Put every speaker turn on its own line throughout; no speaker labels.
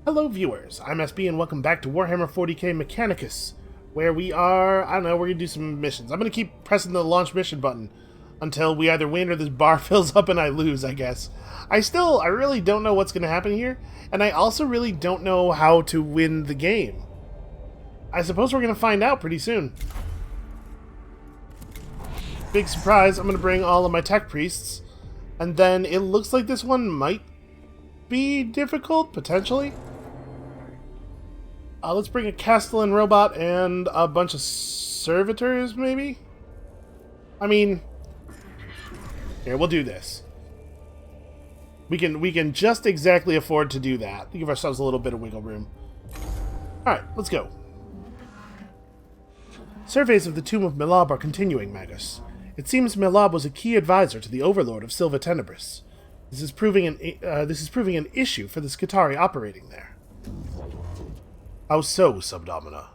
Hello viewers, I'm SB and welcome back to Warhammer 40k Mechanicus, where we are, I don't know, we're going to do some missions. I'm going to keep pressing the launch mission button until we either win or this bar fills up and I lose, I guess. I really don't know what's going to happen here, and I also really don't know how to win the game. I suppose we're going to find out pretty soon. Big surprise, I'm going to bring all of my tech priests, and then it looks like this one might be difficult, potentially. Let's bring a Castellan robot and a bunch of servitors, maybe? I mean, here, we'll do this. We can just exactly afford to do that. Give ourselves a little bit of wiggle room. Alright, let's go. Surveys of the tomb of Melab are continuing, Magus. It seems Melab was a key advisor to the Overlord of Silva Tenebris. This is proving an issue for the Scutari operating there. How so, Subdomina?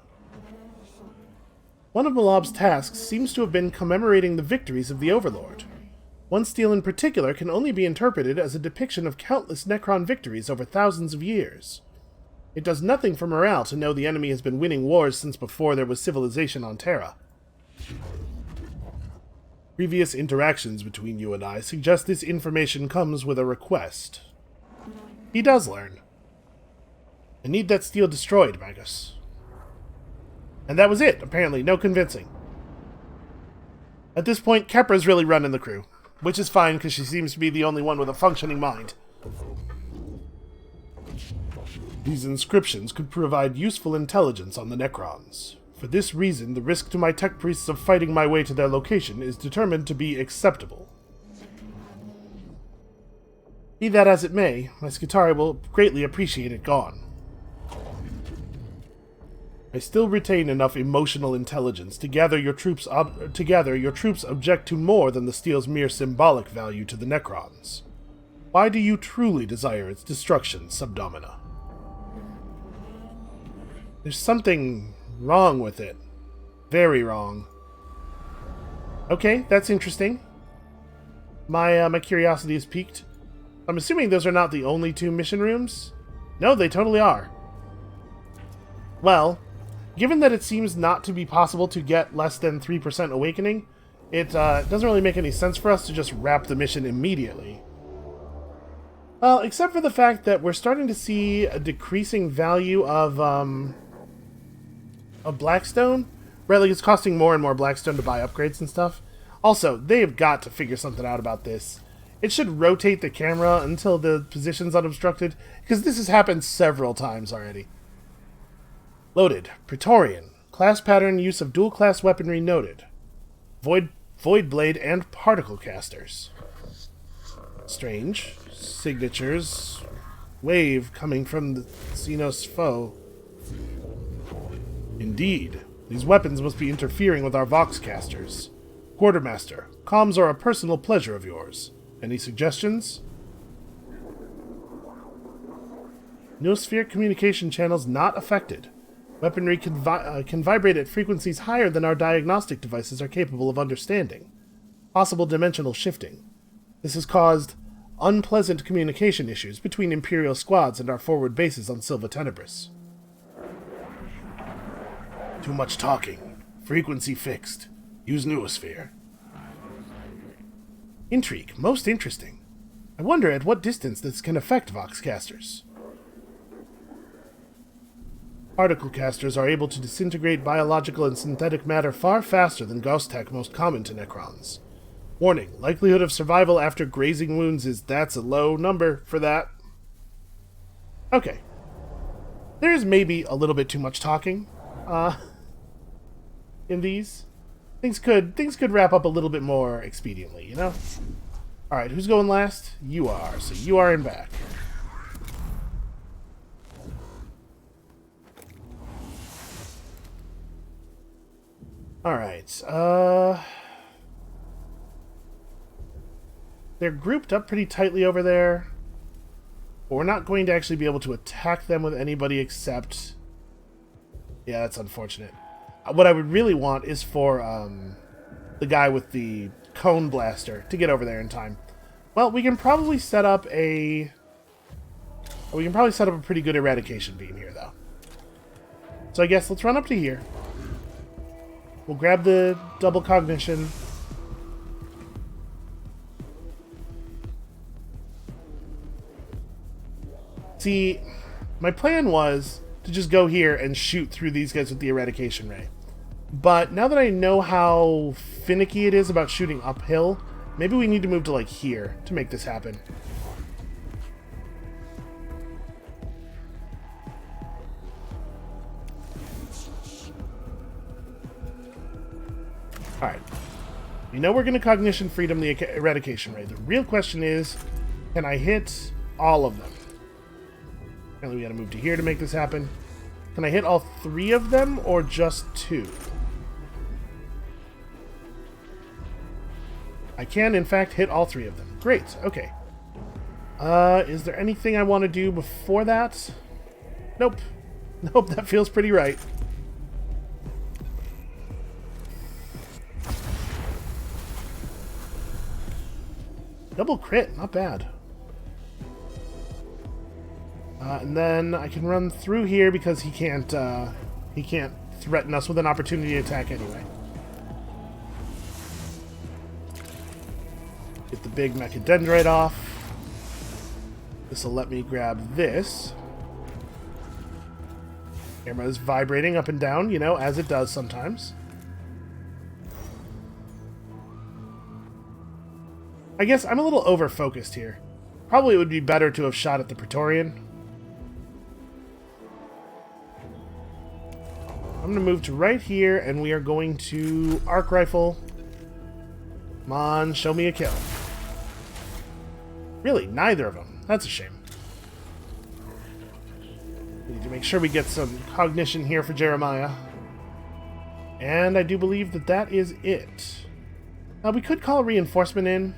One of Melab's tasks seems to have been commemorating the victories of the Overlord. One stele in particular can only be interpreted as a depiction of countless Necron victories over thousands of years. It does nothing for morale to know the enemy has been winning wars since before there was civilization on Terra. Previous interactions between you and I suggest this information comes with a request. He does learn. I need that stele destroyed, Magus. And that was it, apparently. No convincing. At this point, Kepra's really running the crew. Which is fine, because she seems to be the only one with a functioning mind. These inscriptions could provide useful intelligence on the Necrons. For this reason, the risk to my tech priests of fighting my way to their location is determined to be acceptable. Be that as it may, my Scutari will greatly appreciate it gone. I still retain enough emotional intelligence to gather your troops object to more than the steel's mere symbolic value to the Necrons. Why do you truly desire its destruction, Subdomina? There's something wrong with it. Very wrong. Okay, that's interesting. My curiosity is piqued. I'm assuming those are not the only two mission rooms? No, they totally are. Well, given that it seems not to be possible to get less than 3% awakening, it doesn't really make any sense for us to just wrap the mission immediately. Well, except for the fact that we're starting to see a decreasing value of Blackstone. Right, like it's costing more and more Blackstone to buy upgrades and stuff. Also, they've got to figure something out about this. It should rotate the camera until the position's unobstructed, because this has happened several times already. Loaded. Praetorian. Class pattern use of dual-class weaponry noted. Void Blade and Particle Casters. Strange. Signatures. Wave coming from the Xenos foe. Indeed. These weapons must be interfering with our Vox Casters. Quartermaster. Comms are a personal pleasure of yours. Any suggestions? Noosphere communication channels not affected. Weaponry can vibrate at frequencies higher than our diagnostic devices are capable of understanding. Possible dimensional shifting. This has caused unpleasant communication issues between Imperial squads and our forward bases on Silva Tenebris. Too much talking. Frequency fixed. Use Noosphere. Intrigue. Most interesting. I wonder at what distance this can affect Vox Casters. Particle casters are able to disintegrate biological and synthetic matter far faster than Gauss tech most common to Necrons. Warning, likelihood of survival after grazing wounds that's a low number for that. Okay. There is maybe a little bit too much talking, in these. Things could wrap up a little bit more expediently, you know? Alright, who's going last? You are, so you are in back. Alright, they're grouped up pretty tightly over there. But we're not going to actually be able to attack them with anybody except... Yeah, that's unfortunate. What I would really want is for the guy with the cone blaster to get over there in time. Well, we can probably set up a We can probably set up a pretty good eradication beam here, though. So I guess let's run up to here. We'll grab the double cognition. See, my plan was to just go here and shoot through these guys with the eradication ray. But now that I know how finicky it is about shooting uphill, maybe we need to move to, like, here to make this happen. Alright. You know we're going to cognition freedom the eradication ray. The real question is, can I hit all of them? Apparently we got to move to here to make this happen. Can I hit all 3 of them or just 2? I can, in fact, hit all 3 of them. Great, okay. Is there anything I want to do before that? Nope. Nope, that feels pretty right. Double crit, not bad. And then I can run through here because he can't threaten us with an opportunity attack anyway. Get the big mechadendrite off. This will let me grab this. Camera is vibrating up and down, you know, as it does sometimes. I guess I'm a little over-focused here. Probably it would be better to have shot at the Praetorian. I'm going to move to right here, and we are going to arc rifle. Come on, show me a kill. Really, neither of them. That's a shame. We need to make sure we get some cognition here for Jeremiah. And I do believe that that is it. We could call a reinforcement in.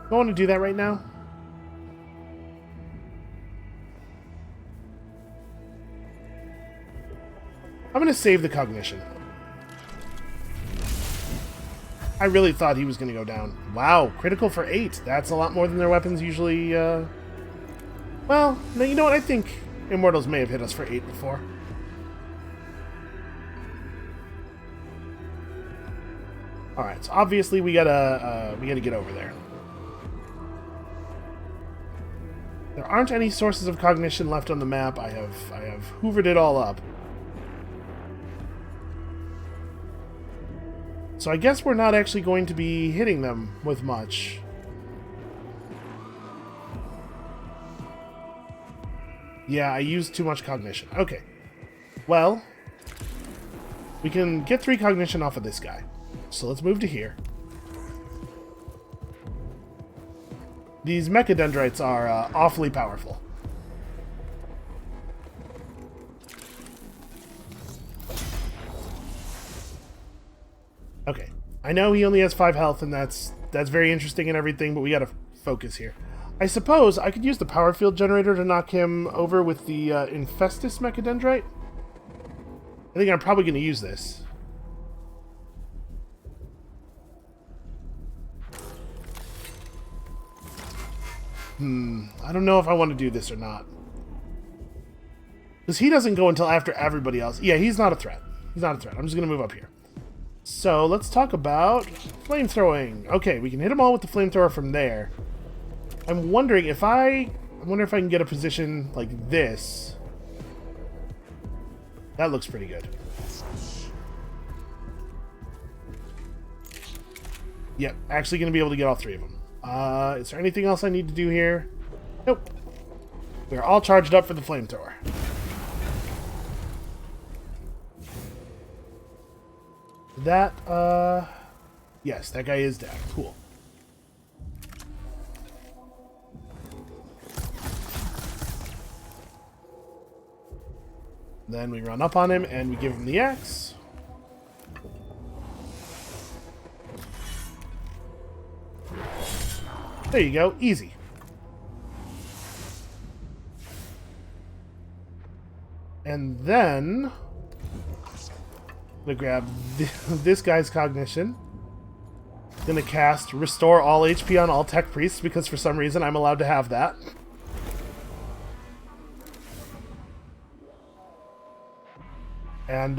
Do I want to do that right now? I'm going to save the cognition. I really thought he was going to go down. Wow, critical for 8. That's a lot more than their weapons usually... Well, no, you know what? I think Immortals may have hit us for 8 before. Alright, so obviously we gotta get over there. There aren't any sources of cognition left on the map. I have hoovered it all up. So I guess we're not actually going to be hitting them with much. Yeah, I used too much cognition. Okay. Well, we can get 3 cognition off of this guy. So let's move to here. These mechadendrites are awfully powerful. Okay, I know he only has 5 health, and that's very interesting and everything, but we gotta focus here. I suppose I could use the power field generator to knock him over with the Infestus Mechadendrite. I think I'm probably going to use this. I don't know if I want to do this or not. Because he doesn't go until after everybody else. Yeah, he's not a threat. He's not a threat. I'm just going to move up here. So, let's talk about flamethrowing. Okay, we can hit them all with the flamethrower from there. I'm wondering if I wonder if I can get a position like this. That looks pretty good. Yep, actually going to be able to get all 3 of them. Is there anything else I need to do here? Nope. We're all charged up for the flamethrower. That, yes, that guy is down. Cool. Then we run up on him and we give him the axe. There you go. Easy. And then I'm gonna grab this guy's cognition. Gonna cast Restore All HP on all Tech Priests because for some reason I'm allowed to have that. And,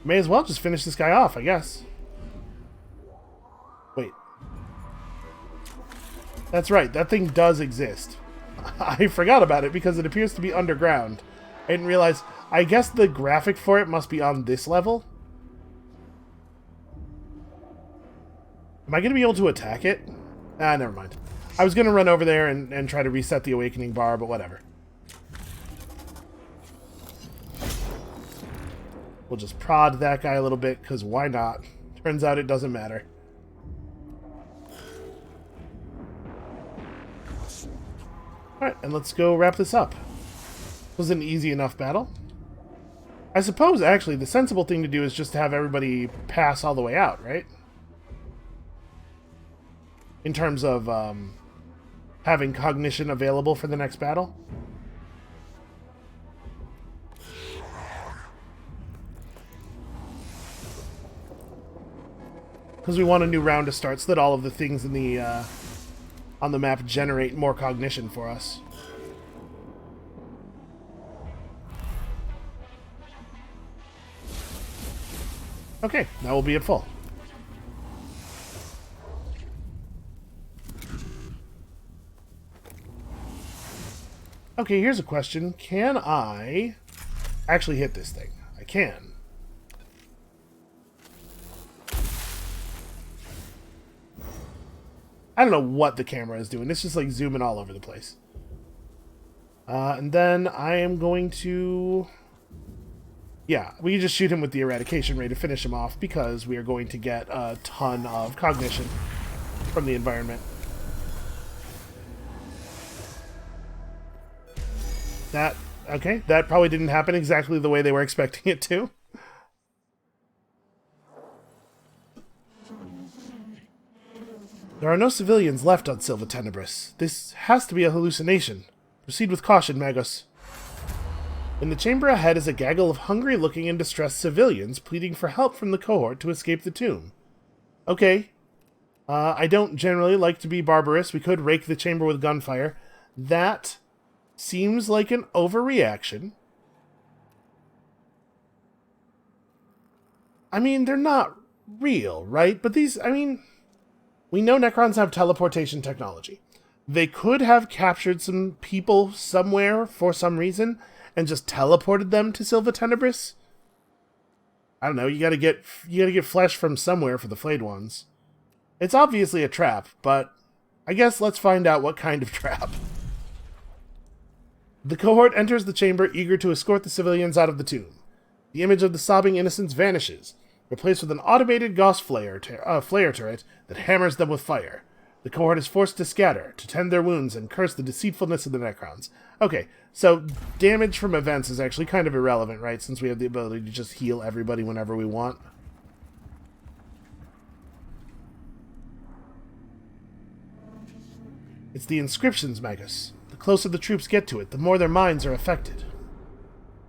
may as well just finish this guy off, I guess. Wait. That's right, that thing does exist. I forgot about it because it appears to be underground. I didn't realize... I guess the graphic for it must be on this level. Am I going to be able to attack it? Ah, never mind. I was going to run over there and try to reset the awakening bar, but whatever. We'll just prod that guy a little bit, because why not? Turns out it doesn't matter. Alright, and let's go wrap this up. It was an easy enough battle. I suppose, actually, the sensible thing to do is just to have everybody pass all the way out, right? In terms of having cognition available for the next battle. Because we want a new round to start so that all of the things in the on the map generate more cognition for us. Okay, now we'll be at full. Okay, here's a question. Can I actually hit this thing? I can. I don't know what the camera is doing. It's just like zooming all over the place. And then I am going to... Yeah, we can just shoot him with the eradication ray to finish him off because we are going to get a ton of cognition from the environment. Okay, that probably didn't happen exactly the way they were expecting it to. There are no civilians left on Silva Tenebris. This has to be a hallucination. Proceed with caution, Magos. In the chamber ahead is a gaggle of hungry-looking and distressed civilians pleading for help from the cohort to escape the tomb. Okay. I don't generally like to be barbarous. We could rake the chamber with gunfire. That seems like an overreaction. I mean, they're not real, right? But these, I mean... We know Necrons have teleportation technology. They could have captured some people somewhere for some reason and just teleported them to Silva Tenebris. I don't know, you gotta get flesh from somewhere for the flayed ones. It's obviously a trap, but I guess let's find out what kind of trap. The cohort enters the chamber eager to escort the civilians out of the tomb. The image of the sobbing innocents vanishes, replaced with an automated Gauss flare turret that hammers them with fire. The cohort is forced to scatter, to tend their wounds and curse the deceitfulness of the Necrons. Okay, so damage from events is actually kind of irrelevant, right? Since we have the ability to just heal everybody whenever we want. It's the inscriptions, Magus. The closer the troops get to it, the more their minds are affected.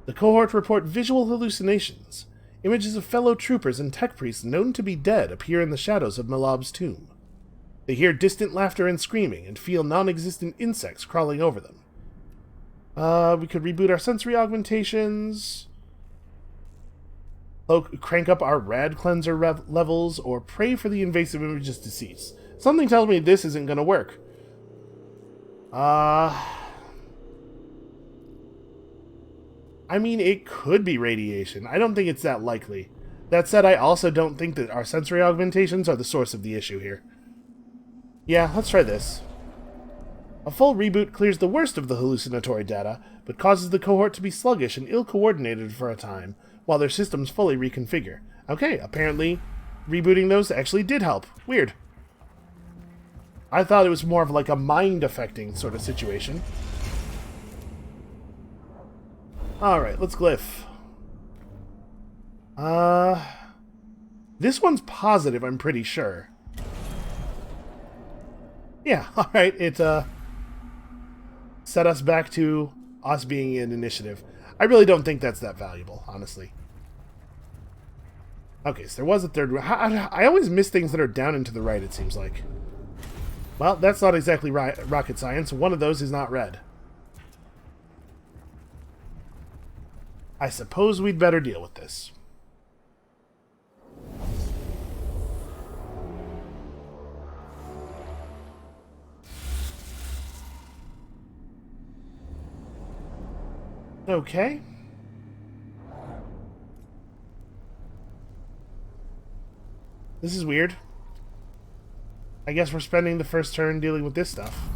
The cohort report visual hallucinations. Images of fellow troopers and tech priests known to be dead appear in the shadows of Malab's tomb. They hear distant laughter and screaming, and feel non-existent insects crawling over them. We could reboot our sensory augmentations, crank up our rad cleanser levels, or pray for the invasive images to cease. Something tells me this isn't going to work. I mean, it could be radiation. I don't think it's that likely. That said, I also don't think that our sensory augmentations are the source of the issue here. Yeah, let's try this. A full reboot clears the worst of the hallucinatory data, but causes the cohort to be sluggish and ill-coordinated for a time, while their systems fully reconfigure. Okay, apparently rebooting those actually did help. Weird. I thought it was more of like a mind-affecting sort of situation. Alright, let's glyph. This one's positive, I'm pretty sure. Yeah, alright, it, set us back to us being in initiative. I really don't think that's that valuable, honestly. Okay, so there was a third... I always miss things that are down and to the right, it seems like. Well, that's not exactly rocket science. One of those is not red. I suppose we'd better deal with this. Okay. This is weird. I guess we're spending the first turn dealing with this stuff.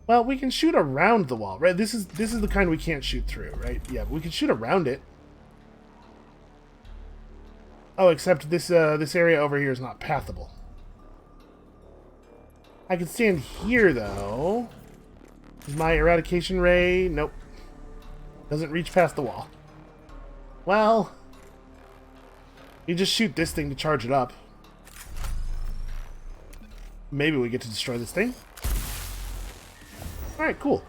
Well, we can shoot around the wall, right? This is the kind we can't shoot through, right? Yeah, but we can shoot around it. Oh, except this area over here is not pathable. I can stand here, though. Is my eradication ray? Nope. Doesn't reach past the wall. Well, you just shoot this thing to charge it up. Maybe we get to destroy this thing. Alright, cool.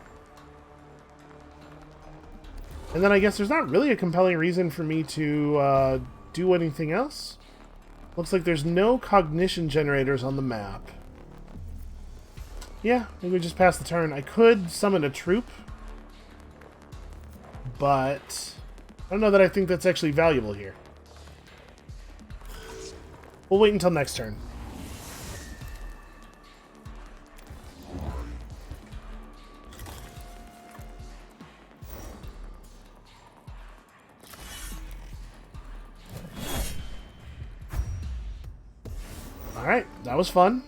And then I guess there's not really a compelling reason for me to do anything else. Looks like there's no cognition generators on the map. Yeah, maybe we just pass the turn. I could summon a troop, but I don't know that I think that's actually valuable here. We'll wait until next turn. Alright, that was fun.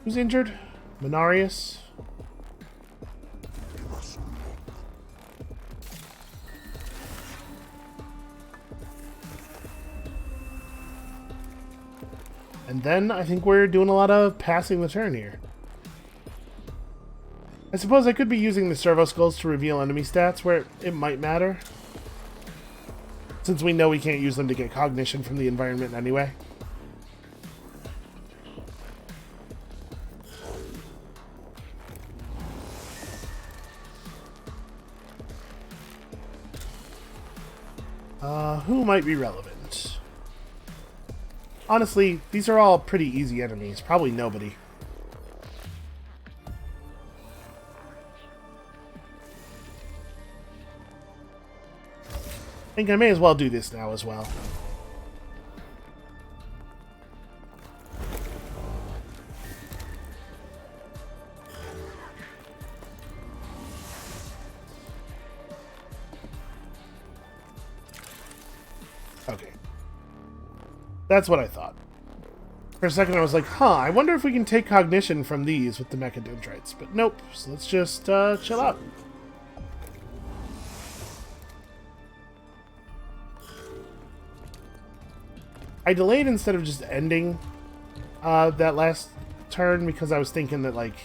Who's injured? Minarius. And then I think we're doing a lot of passing the turn here. I suppose I could be using the servo-skulls to reveal enemy stats where it might matter, since we know we can't use them to get cognition from the environment anyway. Who might be relevant? Honestly, these are all pretty easy enemies. Probably nobody. I think I may as well do this now as well. Okay. That's what I thought. For a second I was like, huh, I wonder if we can take cognition from these with the mechadendrites. But nope, so let's just chill out. I delayed instead of just ending that last turn because I was thinking that, like,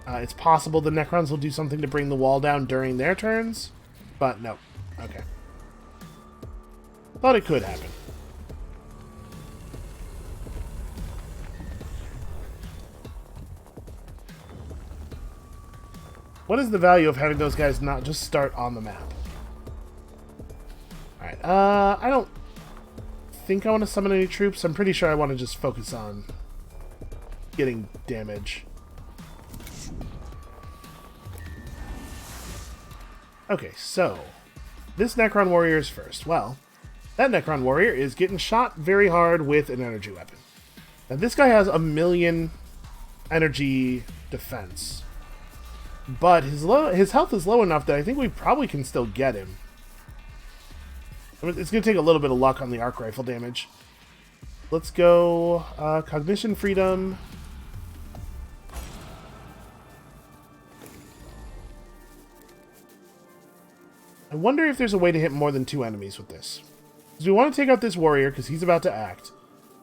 it's possible the Necrons will do something to bring the wall down during their turns, but no. Okay. Thought it could happen. What is the value of having those guys not just start on the map? Alright, I don't think I want to summon any troops. I'm pretty sure I want to just focus on getting damage. Okay, so this Necron warrior is first. Well, that Necron warrior is getting shot very hard with an energy weapon. Now this guy has 1,000,000 energy defense, but his health is low enough that I think we probably can still get him. I mean, it's going to take a little bit of luck on the arc rifle damage. Let's go cognition freedom. I wonder if there's a way to hit more than 2 enemies with this. Because we want to take out this warrior because he's about to act.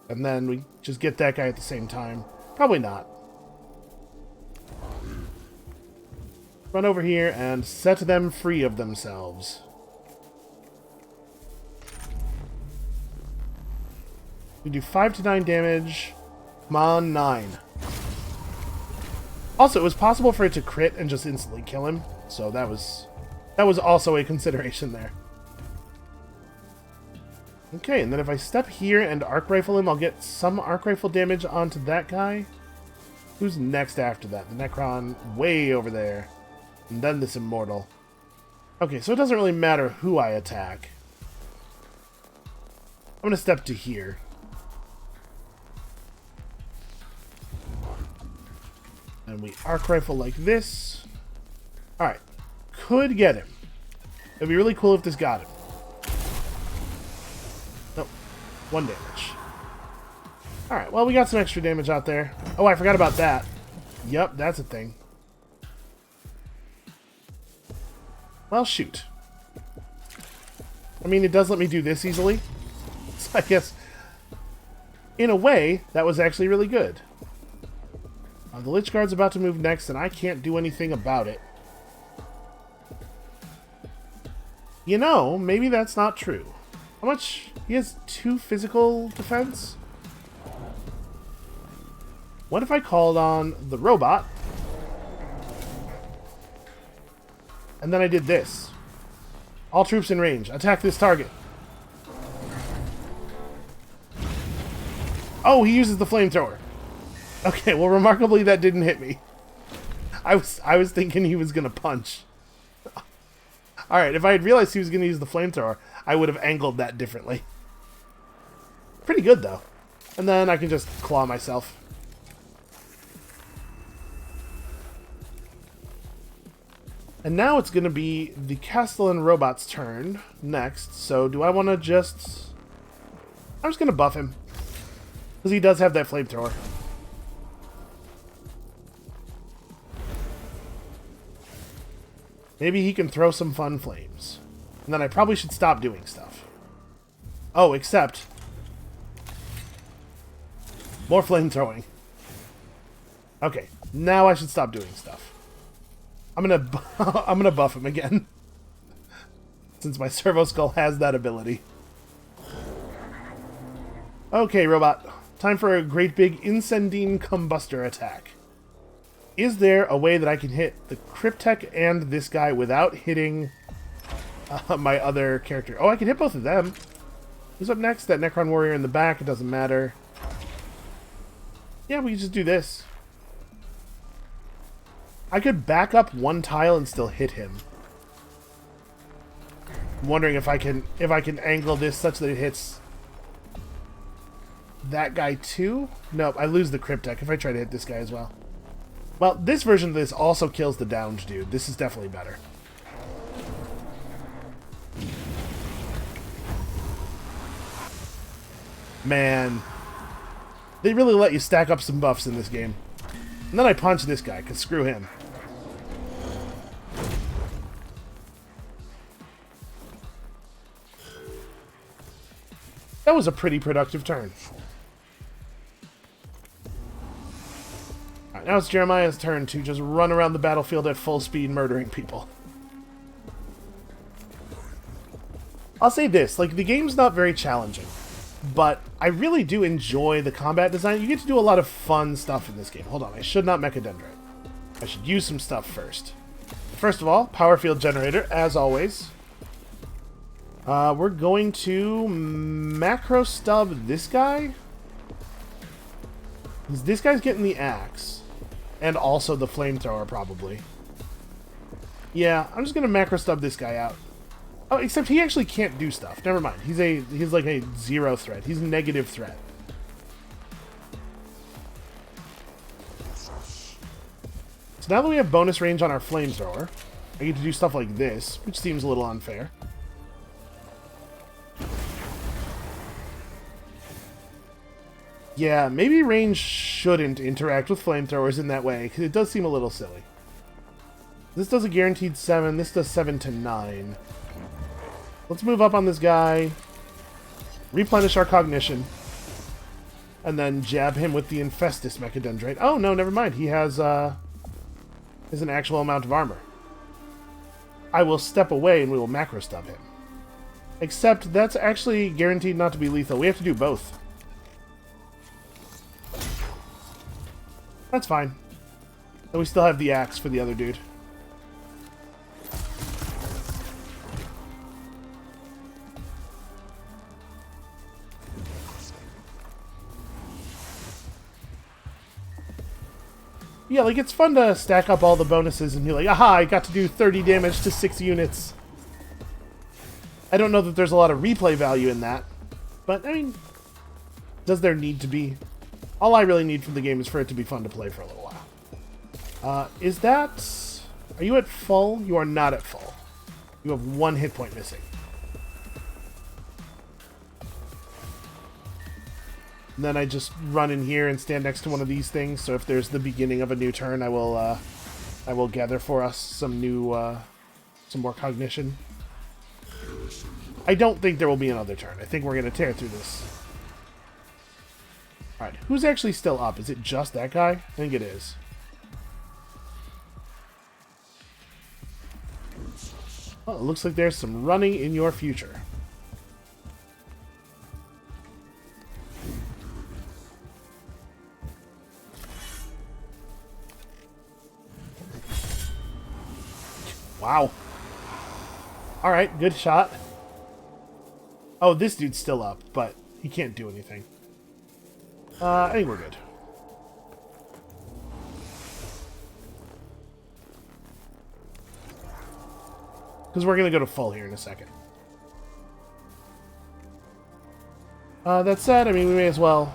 And then we just get that guy at the same time. Probably not. Run over here and set them free of themselves. We do 5 to 9 damage. Come on, 9. Also, it was possible for it to crit and just instantly kill him. So that was also a consideration there. Okay, and then if I step here and arc rifle him, I'll get some arc rifle damage onto that guy. Who's next after that? The Necron way over there. And then this Immortal. Okay, so it doesn't really matter who I attack. I'm going to step to here. And we arc rifle like this. Alright. Could get him. It'd be really cool if this got him. Nope. 1 damage. Alright, well, we got some extra damage out there. Oh, I forgot about that. Yep, that's a thing. Well, shoot. I mean, it does let me do this easily. So I guess, in a way, that was actually really good. The Lich Guard's about to move next, and I can't do anything about it. You know, maybe that's not true. How much? He has 2 physical defense? What if I called on the robot? And then I did this. All troops in range, attack this target. Oh, he uses the flamethrower. Okay, well, remarkably, that didn't hit me. I was thinking he was gonna punch. Alright, if I had realized he was gonna use the flamethrower, I would have angled that differently. Pretty good, though. And then I can just claw myself. And now it's gonna be the Castellan robot's turn next, so do I want to just... I'm just gonna buff him. Because he does have that flamethrower. Maybe he can throw some fun flames. And then I probably should stop doing stuff. Oh, except... more flame Okay, now I should stop doing stuff. I'm gonna buff him again. Since my servo-skull has that ability. Okay, robot. Time for a great big Incendine Combustor attack. Is there a way that I can hit the Cryptek and this guy without hitting my other character? Oh, I can hit both of them. Who's up next? That Necron warrior in the back. It doesn't matter. Yeah, we can just do this. I could back up 1 tile and still hit him. I'm wondering if I can angle this such that it hits that guy too? Nope, I lose the Cryptek if I try to hit this guy as well. Well, this version of this also kills the downed dude. This is definitely better. Man. They really let you stack up some buffs in this game. And then I punch this guy, because screw him. That was a pretty productive turn. Alright, now it's Jeremiah's turn to just run around the battlefield at full speed murdering people. I'll say this, like, the game's not very challenging, but I really do enjoy the combat design. You get to do a lot of fun stuff in this game. Hold on, I should not Mechadendrite. I should use some stuff first. First of all, power field generator, as always. We're going to macro stub this guy. Because this guy's getting the axe. And also the flamethrower, probably. Yeah, I'm just going to macro stub this guy out. Oh, except he actually can't do stuff. Never mind. He's like a 0 threat. He's a negative threat. So now that we have bonus range on our flamethrower, I get to do stuff like this, which seems a little unfair. Yeah, maybe range shouldn't interact with flamethrowers in that way, because it does seem a little silly. This does a guaranteed 7, this does 7 to 9. Let's move up on this guy, replenish our cognition, and then jab him with the Infestus Mechadendrite. Oh, no, never mind. He has an actual amount of armor. I will step away and we will macro stub him. Except that's actually guaranteed not to be lethal. We have to do both. That's fine. And we still have the axe for the other dude. Yeah, like, it's fun to stack up all the bonuses and be like, aha, I got to do 30 damage to 6 units. I don't know that there's a lot of replay value in that. But, I mean, does there need to be? All I really need from the game is for it to be fun to play for a little while. Is that... Are you at full? You are not at full. You have 1 hit point missing. And then I just run in here and stand next to one of these things, so if there's the beginning of a new turn, I will gather for us some more cognition. I don't think there will be another turn. I think we're going to tear through this. Alright, who's actually still up? Is it just that guy? I think it is. Well, it looks like there's some running in your future. Wow. Alright, good shot. Oh, this dude's still up, but he can't do anything. I think we're good. Because we're going to go to full here in a second. That said, I mean, we may as well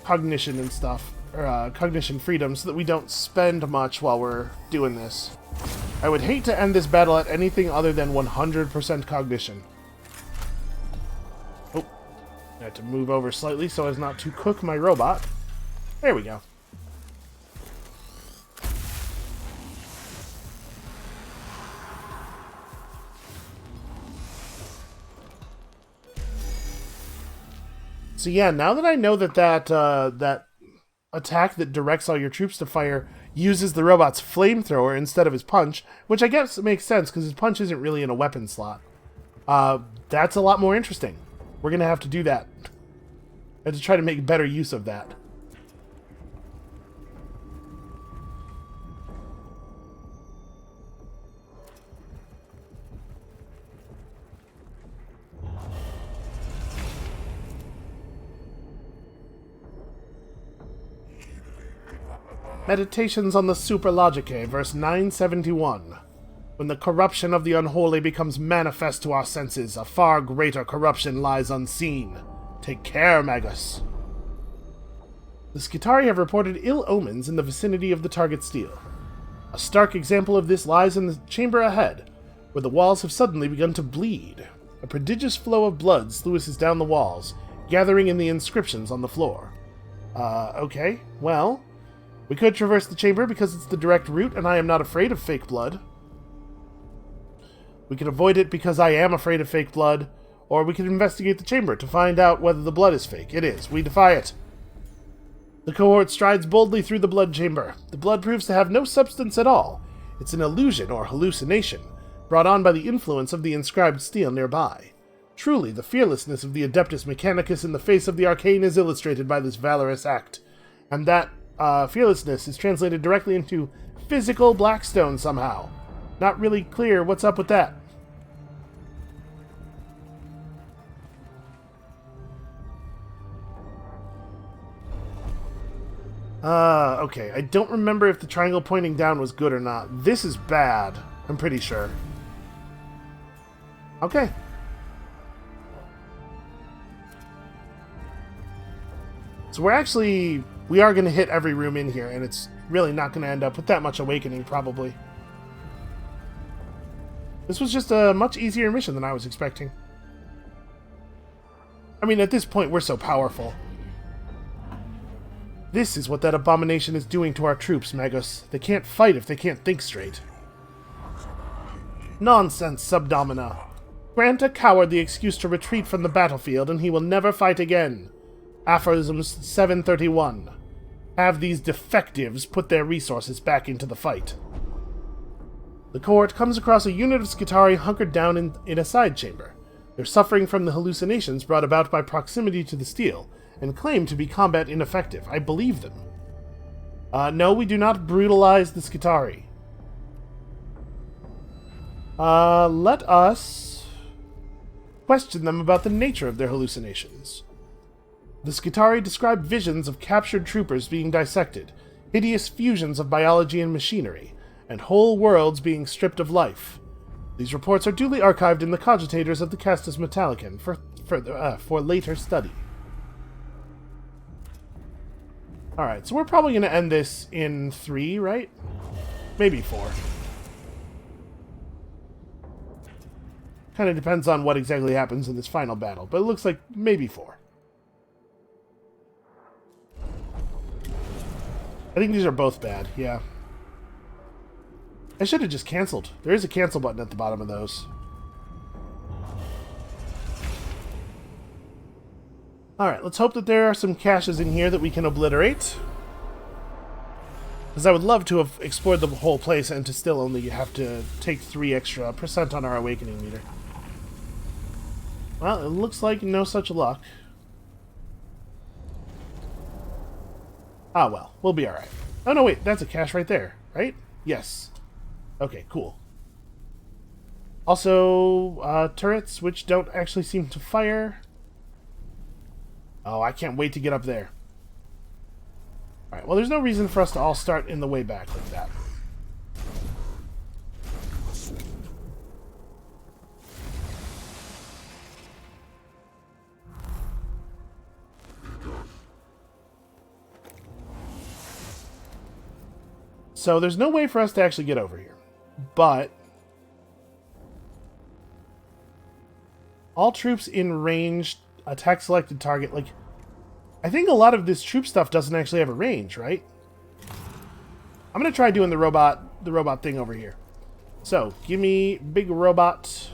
cognition and stuff, or cognition freedom, so that we don't spend much while we're doing this. I would hate to end this battle at anything other than 100% cognition. Oh, I have to move over slightly so as not to cook my robot. There we go. So yeah, now that I know that that attack that directs all your troops to fire uses the robot's flamethrower instead of his punch, which I guess makes sense because his punch isn't really in a weapon slot. That's a lot more interesting. We're going to have to do that. I have to try to make better use of that. Meditations on the Superlogicae, verse 971. When the corruption of the unholy becomes manifest to our senses, a far greater corruption lies unseen. Take care, Magus. The Scutari have reported ill omens in the vicinity of the target stele. A stark example of this lies in the chamber ahead, where the walls have suddenly begun to bleed. A prodigious flow of blood sluices down the walls, gathering in the inscriptions on the floor. Okay, well... We could traverse the chamber because it's the direct route, and I am not afraid of fake blood. We could avoid it because I am afraid of fake blood, or we could investigate the chamber to find out whether the blood is fake. It is. We defy it. The cohort strides boldly through the blood chamber. The blood proves to have no substance at all. It's an illusion or hallucination, brought on by the influence of the inscribed stele nearby. Truly, the fearlessness of the Adeptus Mechanicus in the face of the arcane is illustrated by this valorous act, and that fearlessness is translated directly into physical Blackstone somehow. Not really clear what's up with that. Okay. I don't remember if the triangle pointing down was good or not. This is bad, I'm pretty sure. Okay. So we are going to hit every room in here, and it's really not going to end up with that much awakening, probably. This was just a much easier mission than I was expecting. I mean, at this point, we're so powerful. This is what that abomination is doing to our troops, Magus. They can't fight if they can't think straight. Nonsense, Subdomina. Grant a coward the excuse to retreat from the battlefield, and he will never fight again. Aphorisms 731. Have these defectives put their resources back into the fight. The cohort comes across a unit of Scutari hunkered down in a side chamber. They're suffering from the hallucinations brought about by proximity to the stele, and claim to be combat ineffective. I believe them. No, we do not brutalize the Scutari. Let us question them about the nature of their hallucinations. The Scutari describe visions of captured troopers being dissected, hideous fusions of biology and machinery, and whole worlds being stripped of life. These reports are duly archived in the cogitators of the Adeptus Mechanicus for later study. Alright, so we're probably going to end this in 3, right? Maybe 4. Kind of depends on what exactly happens in this final battle, but it looks like maybe 4. I think these are both bad, yeah. I should have just canceled. There is a cancel button at the bottom of those. Alright, let's hope that there are some caches in here that we can obliterate. Because I would love to have explored the whole place and to still only have to take 3 extra % on our awakening meter. Well, it looks like no such luck. Ah, well, we'll be alright. Oh, no, wait, that's a cache right there, right? Yes. Okay, cool. Also, turrets, which don't actually seem to fire. Oh, I can't wait to get up there. Alright, well, there's no reason for us to all start in the way back like that. So there's no way for us to actually get over here. But all troops in range, attack selected target. Like, I think a lot of this troop stuff doesn't actually have a range, right? I'm gonna try doing the robot thing over here. So give me big robot.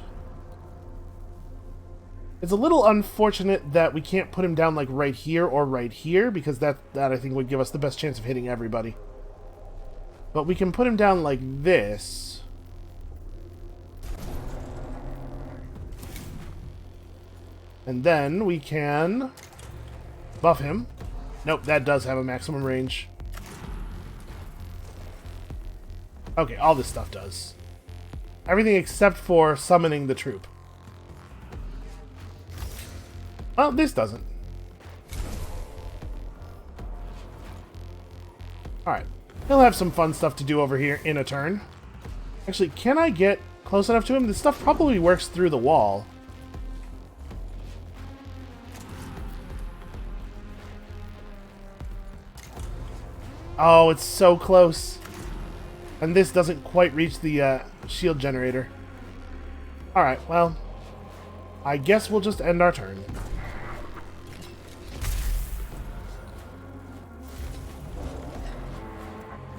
It's a little unfortunate that we can't put him down like right here or right here, because that I think would give us the best chance of hitting everybody. But we can put him down like this. And then we can buff him. Nope, that does have a maximum range. Okay, all this stuff does. Everything except for summoning the troop. Well, this doesn't. Alright. He'll have some fun stuff to do over here in a turn. Actually, can I get close enough to him? This stuff probably works through the wall. Oh, it's so close. And this doesn't quite reach the shield generator. Alright, well, I guess we'll just end our turn.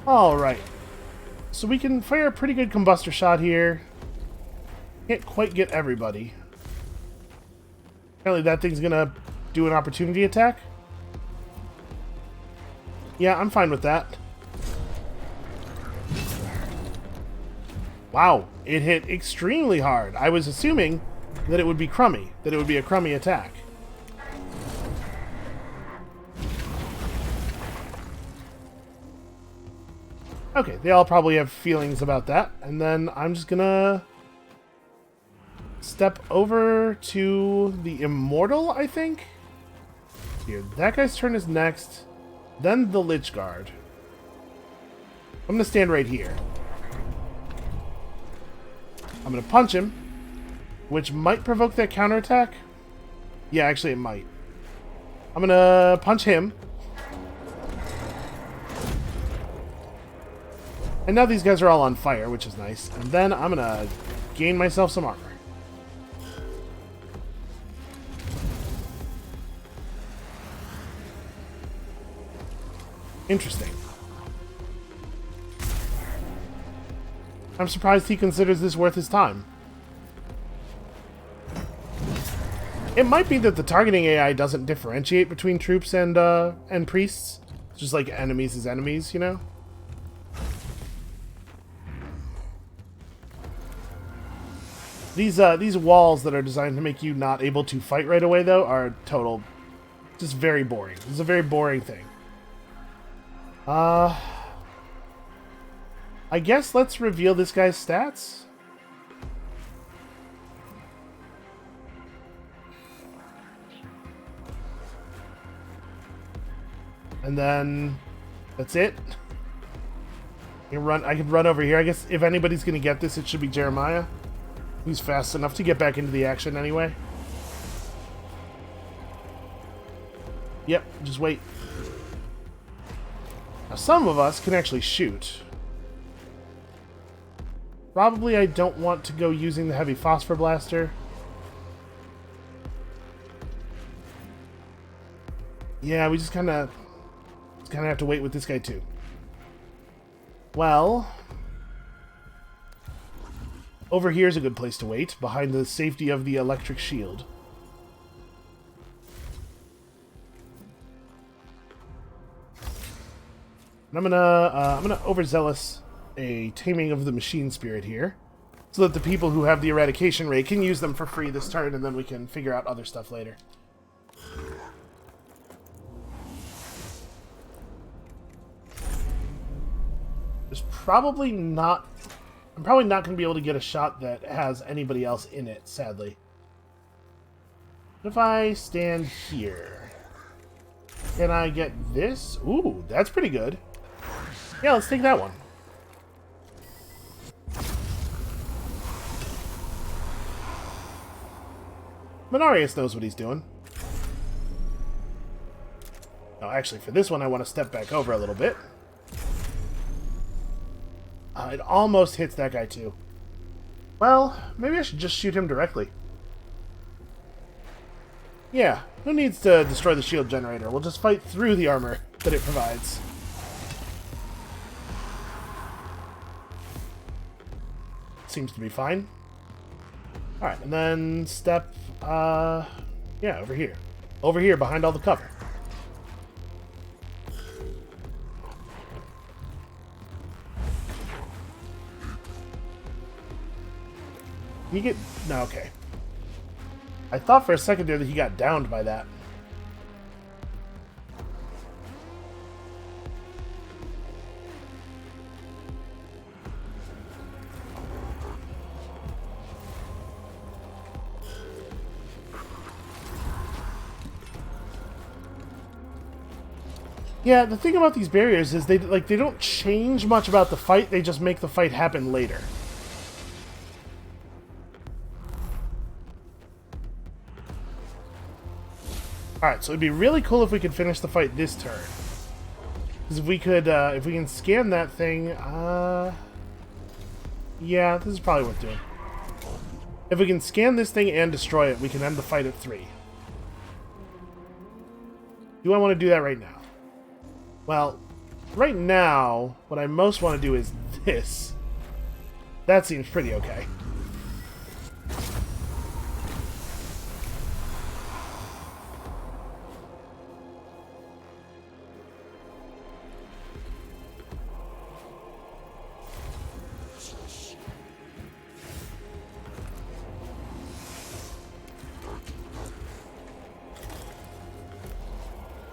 Alright. So we can fire a pretty good combustor shot here. Can't quite get everybody. Apparently that thing's gonna do an opportunity attack. Yeah, I'm fine with that. Wow, it hit extremely hard. I was assuming that it would be crummy, that it would be a crummy attack. Okay, they all probably have feelings about that. And then I'm just gonna step over to the Immortal, I think. Here, that guy's turn is next. Then the Lich Guard. I'm gonna stand right here. I'm gonna punch him, which might provoke that counterattack. Yeah, actually it might. I'm gonna punch him. And now these guys are all on fire, which is nice. And then I'm gonna gain myself some armor. Interesting. I'm surprised he considers this worth his time. It might be that the targeting AI doesn't differentiate between troops and priests. It's just like enemies is enemies, you know? These walls that are designed to make you not able to fight right away, though, are just very boring. It's a very boring thing. I guess let's reveal this guy's stats. And then that's it. I could run over here. I guess if anybody's going to get this, it should be Jeremiah. He's fast enough to get back into the action anyway. Yep, just wait. Now, some of us can actually shoot. Probably I don't want to go using the heavy phosphor blaster. Yeah, we just kind of have to wait with this guy too. Well, over here is a good place to wait, behind the safety of the electric shield. And I'm gonna overzealous a taming of the machine spirit here, so that the people who have the eradication ray can use them for free this turn, and then we can figure out other stuff later. There's probably not... I'm probably not going to be able to get a shot that has anybody else in it, sadly. What if I stand here? Can I get this? Ooh, that's pretty good. Yeah, let's take that one. Minarius knows what he's doing. Oh, actually, for this one, I want to step back over a little bit. It almost hits that guy, too. Well, maybe I should just shoot him directly. Yeah, who needs to destroy the shield generator? We'll just fight through the armor that it provides. Seems to be fine. Alright, and then step, yeah, over here. Over here, behind all the cover. You get... No, okay. I thought for a second there that he got downed by that. Yeah, the thing about these barriers is they don't change much about the fight, they just make the fight happen later. Alright, so it'd be really cool if we could finish the fight this turn. Because if we can scan that thing, yeah, this is probably worth doing. If we can scan this thing and destroy it, we can end the fight at 3. Do I want to do that right now? Well, right now, what I most want to do is this. That seems pretty okay.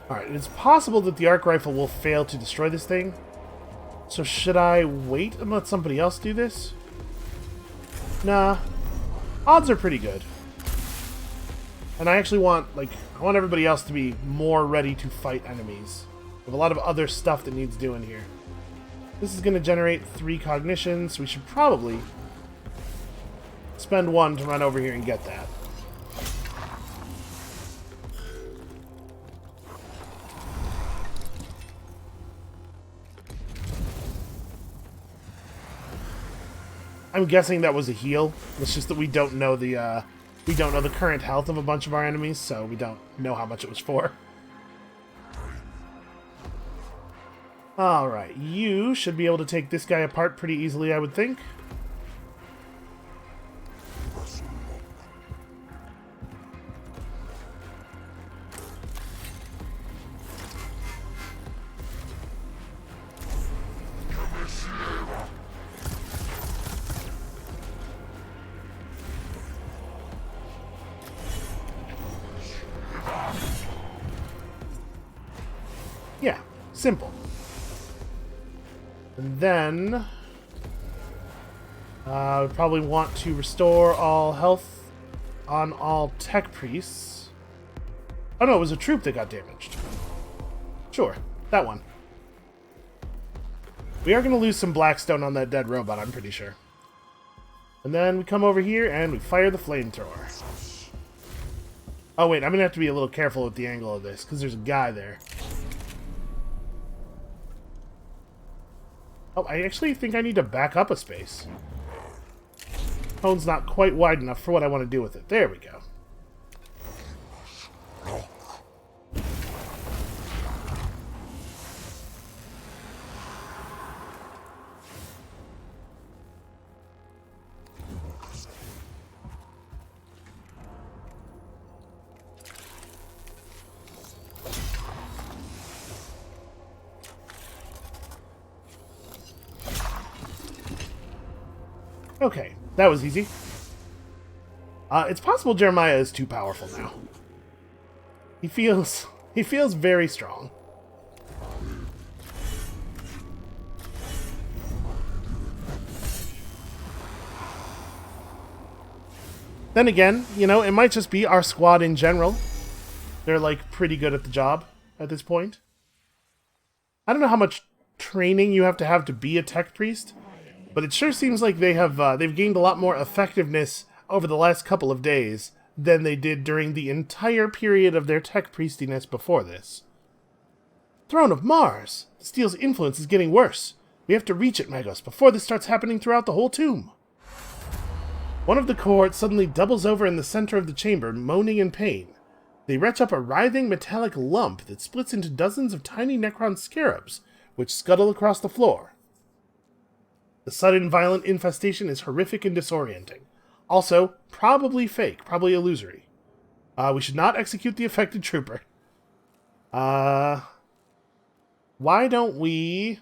Alright, it's possible that the arc rifle will fail to destroy this thing. So should I wait and let somebody else do this? Nah. Odds are pretty good. And I actually want, I want everybody else to be more ready to fight enemies. We have a lot of other stuff that needs doing here. This is going to generate 3 cognition, so we should probably spend 1 to run over here and get that. I'm guessing that was a heal. It's just that we don't know the current health of a bunch of our enemies, so we don't know how much it was for. Alright, you should be able to take this guy apart pretty easily, I would think. Yeah, simple. And then we probably want to restore all health on all tech priests. Oh no, it was a troop that got damaged. Sure, that one. We are going to lose some blackstone on that dead robot, I'm pretty sure. And then we come over here and we fire the flamethrower. Oh wait, I'm going to have to be a little careful with the angle of this, because there's a guy there. Oh, I actually think I need to back up a space. Phone's not quite wide enough for what I want to do with it. There we go. Okay, that was easy. It's possible Jeremiah is too powerful now. He feels very strong. Then again, you know, it might just be our squad in general. They're, like, pretty good at the job at this point. I don't know how much training you have to be a tech priest, but it sure seems like they've gained a lot more effectiveness over the last couple of days than they did during the entire period of their tech priestiness before this. Throne of Mars! The Steel's influence is getting worse. We have to reach it, Magos, before this starts happening throughout the whole tomb. One of the cohort suddenly doubles over in the center of the chamber, moaning in pain. They retch up a writhing metallic lump that splits into dozens of tiny Necron scarabs, which scuttle across the floor. The sudden violent infestation is horrific and disorienting. Also, probably fake, probably illusory. We should not execute the affected trooper. Why don't we...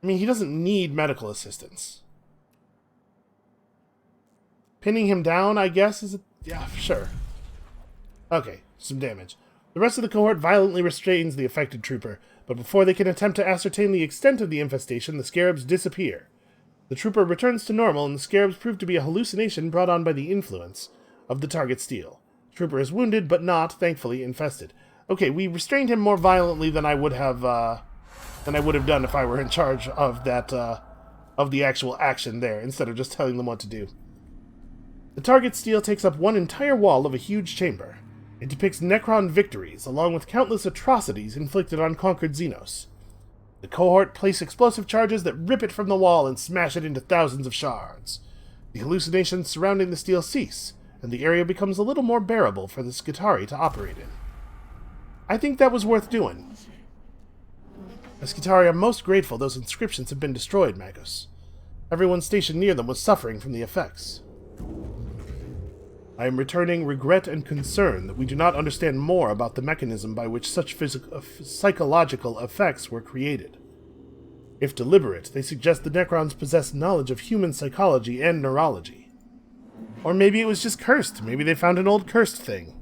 I mean, he doesn't need medical assistance. Pinning him down, I guess, is... Yeah, sure. Okay, some damage. The rest of the cohort violently restrains the affected trooper, but before they can attempt to ascertain the extent of the infestation, the scarabs disappear. The trooper returns to normal, and the scarabs prove to be a hallucination brought on by the influence of the target steel. The trooper is wounded, but not, thankfully, infested. Okay, we restrained him more violently than I would have done if I were in charge of that, of the actual action there, instead of just telling them what to do. The target steel takes up one entire wall of a huge chamber. It depicts Necron victories, along with countless atrocities inflicted on conquered Xenos. The cohort place explosive charges that rip it from the wall and smash it into thousands of shards. The hallucinations surrounding the steel cease, and the area becomes a little more bearable for the Scutari to operate in. I think that was worth doing. The Scutari are most grateful those inscriptions have been destroyed, Magos. Everyone stationed near them was suffering from the effects. I am returning regret and concern that we do not understand more about the mechanism by which such psychological effects were created. If deliberate, they suggest the Necrons possess knowledge of human psychology and neurology. Or maybe it was just cursed. Maybe they found an old cursed thing.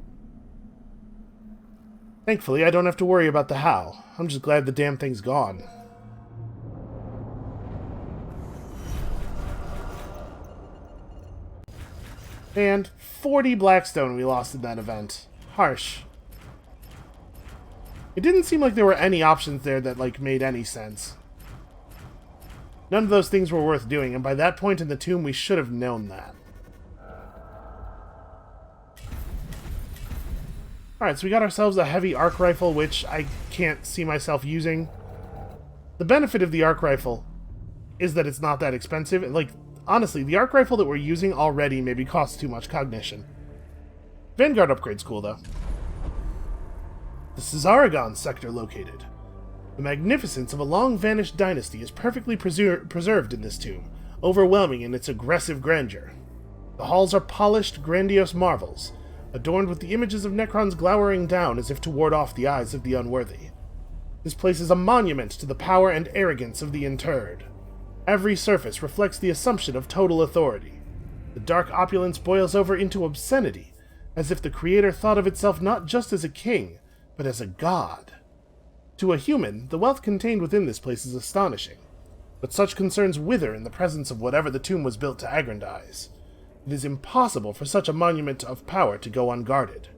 Thankfully, I don't have to worry about the how. I'm just glad the damn thing's gone. And 40 Blackstone we lost in that event. Harsh. It didn't seem like there were any options there that, like, made any sense. None of those things were worth doing, and by that point in the tomb, we should have known that. Alright, so we got ourselves a heavy arc rifle, which I can't see myself using. The benefit of the arc rifle is that it's not that expensive. Like, honestly, the arc rifle that we're using already maybe costs too much cognition. Vanguard upgrade's cool, though. The Caesaragon sector located. The magnificence of a long-vanished dynasty is perfectly preserved in this tomb, overwhelming in its aggressive grandeur. The halls are polished, grandiose marvels, adorned with the images of Necrons glowering down as if to ward off the eyes of the unworthy. This place is a monument to the power and arrogance of the interred. Every surface reflects the assumption of total authority. The dark opulence boils over into obscenity, as if the creator thought of itself not just as a king, but as a god. To a human, the wealth contained within this place is astonishing, but such concerns wither in the presence of whatever the tomb was built to aggrandize. It is impossible for such a monument of power to go unguarded.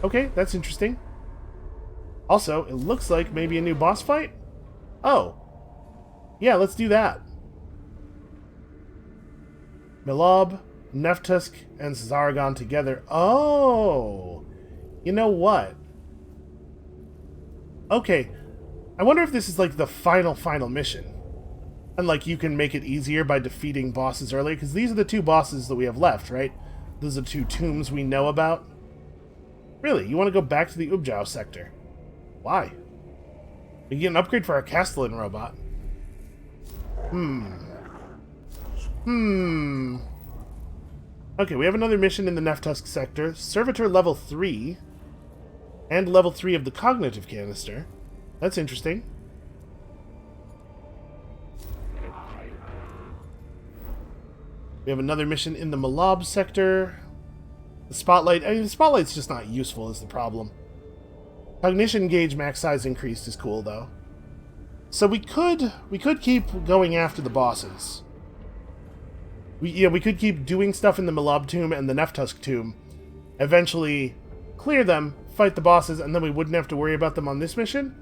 Okay, that's interesting. Also, it looks like maybe a new boss fight? Oh. Yeah, let's do that. Milob, Neftusk, and Zaragon together. Oh! You know what? Okay. I wonder if this is like the final mission. And like you can make it easier by defeating bosses earlier, because these are the 2 bosses that we have left, right? Those are 2 tombs we know about. Really? You want to go back to the Ubjao sector? Why? We get an upgrade for our Castellan robot. Okay, we have another mission in the Neftusk sector. Servitor level 3. And level 3 of the cognitive canister. That's interesting. We have another mission in the Milob sector. The Spotlight... I mean, the Spotlight's just not useful is the problem. Cognition gauge max size increased is cool, though. So we could keep going after the bosses. We could keep doing stuff in the Milob tomb and the Neftusk tomb. Eventually clear them, fight the bosses, and then we wouldn't have to worry about them on this mission.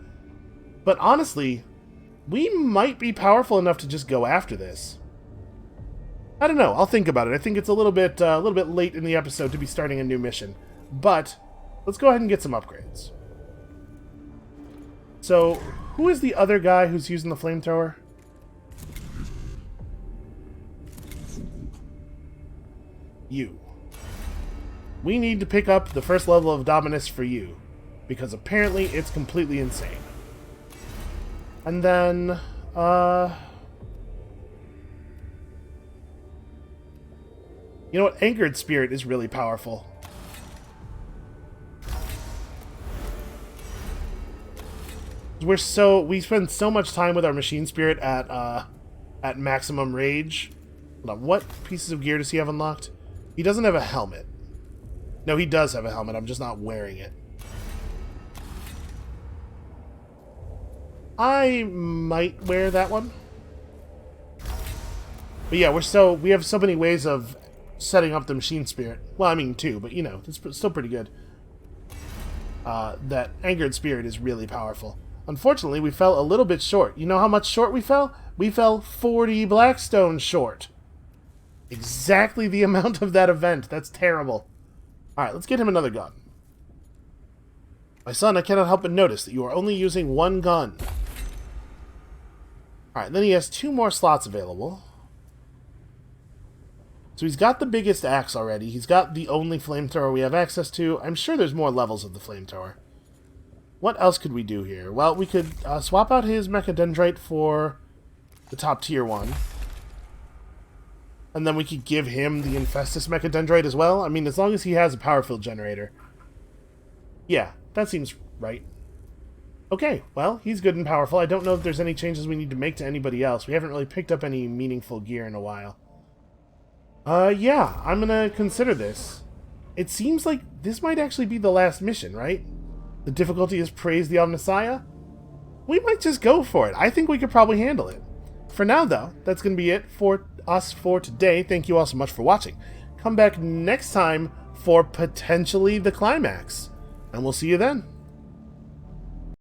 But honestly, we might be powerful enough to just go after this. I don't know. I'll think about it. I think it's a little bit late in the episode to be starting a new mission. But let's go ahead and get some upgrades. So, who is the other guy who's using the flamethrower? You. We need to pick up the first level of Dominus for you, because apparently it's completely insane. And then, you know what? Angered Spirit is really powerful. We spend so much time with our Machine Spirit at maximum rage. Hold on, what pieces of gear does he have unlocked? He doesn't have a helmet. No, he does have a helmet. I'm just not wearing it. I might wear that one. But yeah, we have so many ways of setting up the Machine Spirit. Well, I mean 2, but you know, it's still pretty good. That Angered Spirit is really powerful. Unfortunately, we fell a little bit short. You know how much short we fell? We fell 40 Blackstone short. Exactly the amount of that event. That's terrible. Alright, let's get him another gun. My son, I cannot help but notice that you are only using 1 gun. Alright, then he has 2 more slots available. So he's got the biggest axe already. He's got the only flamethrower we have access to. I'm sure there's more levels of the flamethrower. What else could we do here? Well, we could swap out his Mechadendrite for the top tier one. And then we could give him the Infestus Mechadendrite as well. I mean, as long as he has a power field generator. Yeah, that seems right. Okay, well, he's good and powerful. I don't know if there's any changes we need to make to anybody else. We haven't really picked up any meaningful gear in a while. Yeah, I'm gonna consider this. It seems like this might actually be the last mission, right? The difficulty is Praise the Omnissiah? We might just go for it. I think we could probably handle it. For now, though, that's going to be it for us for today. Thank you all so much for watching. Come back next time for potentially the climax. And we'll see you then.